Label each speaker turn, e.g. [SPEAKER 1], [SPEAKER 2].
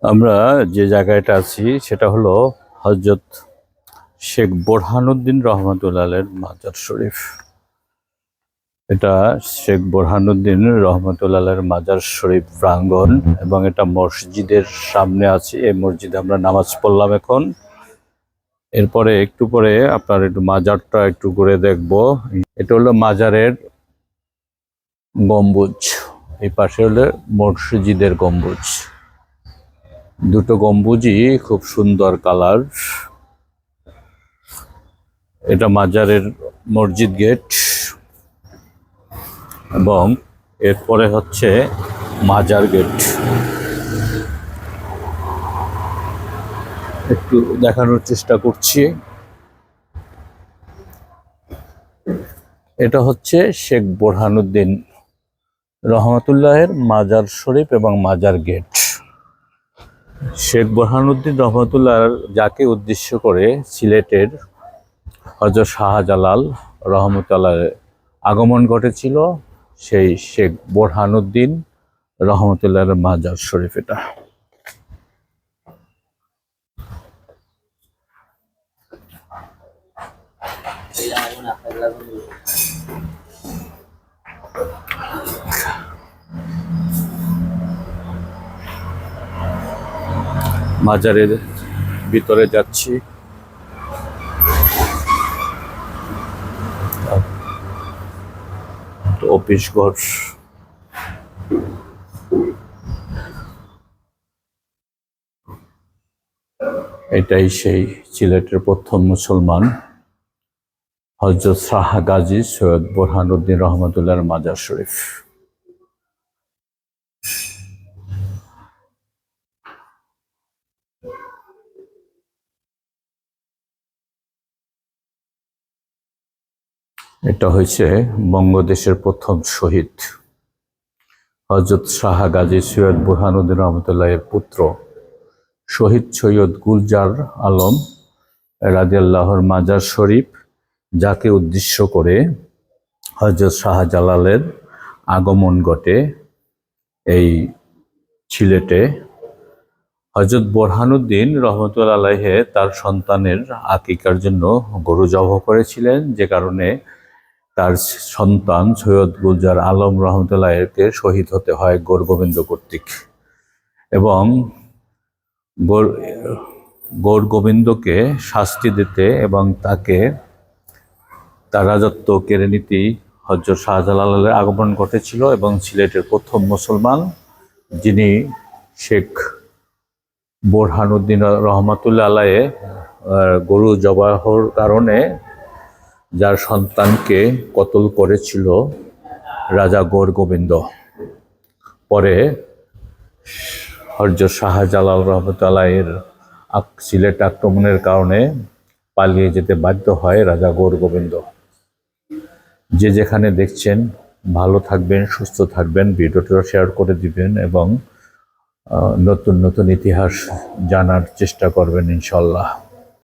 [SPEAKER 1] আমরা যে জায়গাটা আছি সেটা হলো হযরত শেখ বোরহানুদ্দিন রহমতুল্লাহের মাজার শরীফ। এটা শেখ বোরহানুদ্দিন রহমতুল্লাহের মাজার শরীফ প্রাঙ্গণ এবং এটা মসজিদের সামনে আছে। এই মসজিদে আমরা নামাজ পড়লাম এখন। এরপরে একটু পরে আপনার একটু মাজারটা একটু ঘুরে দেখব। এটা হলো মাজারের গম্বুজ, এই পাশে হলো মসজিদের গম্বুজ। দুটো গম্বুজই খুব সুন্দর কালার। এটা মাজারের মসজিদ গেট এবং এরপরে হচ্ছে মাজার গেট। একটু দেখানোর চেষ্টা করছি। এটা হচ্ছে শেখ বোরহানুদ্দিন রহমতুল্লাহের মাজার শরীফ এবং মাজার গেট। শেখ বোরহানুদ্দিন রহমতুল্লাহ যাকে উদ্দেশ্য করে সিলেটের হযরত শাহজালাল রহমতুল্লাহের আগমন ঘটেছিল, সেই শেখ বোরহানুদ্দিন রহমতুল্লাহের মাজার শরীফ এটা। মাজারের ভিতরে যাচ্ছি। অফিস ঘর। এটাই সেই সিলেটের প্রথম মুসলমান হযরত শাহ গাজী সৈয়দ বোরহানুদ্দিন রহমতুল্লাহর মাজার শরীফ। এটা হয়েছে বঙ্গদেশের প্রথম শহীদ হযরত শাহ গাজী সৈয়দ বোরহানুদ্দিন রহমতুল্লাহের পুত্র শহীদ সৈয়দ গুলজার আলম রাদিয়াল্লাহুর মাজার শরীফ, যাকে উদ্দেশ্য করে হযরত শাহজালালের আগমন ঘটে এই সিলেটে। হযরত বোরহানুদ্দিন রহমতুল্লাহ আলাইহি তার সন্তানের আকিকার জন্য গরু জবাহ করেছিলেন, যে কারণে তার সন্তান সৈয়দ গুলজার আলম রহমতুল্লাহকে শহীদ হতে হয় গৌরগোবিন্দ কর্তৃক। এবং গৌরগোবিন্দকে শাস্তি দিতে এবং তাকে তার রাজত্ব কেড়ে নিতেই হযরত শাহজালালের আগমন ঘটেছিল এবং সিলেটের প্রথম মুসলমান যিনি শেখ বোরহানুদ্দিন রহমতুল্লাহ আলাইহি গরু জবাহর কারণে যার সন্তানকে কতল করেছিল রাজা গৌরগোবিন্দ, পরে হযরত শাহজালাল রহমতুল্লাহের সিলেট আক্রমণের কারণে পালিয়ে যেতে বাধ্য হয় রাজা গৌরগোবিন্দ। যে যেখানে দেখছেন ভালো থাকবেন, সুস্থ থাকবেন, ভিডিওটা শেয়ার করে দিবেন এবং নতুন নতুন ইতিহাস জানার চেষ্টা করবেন ইনশাআল্লাহ।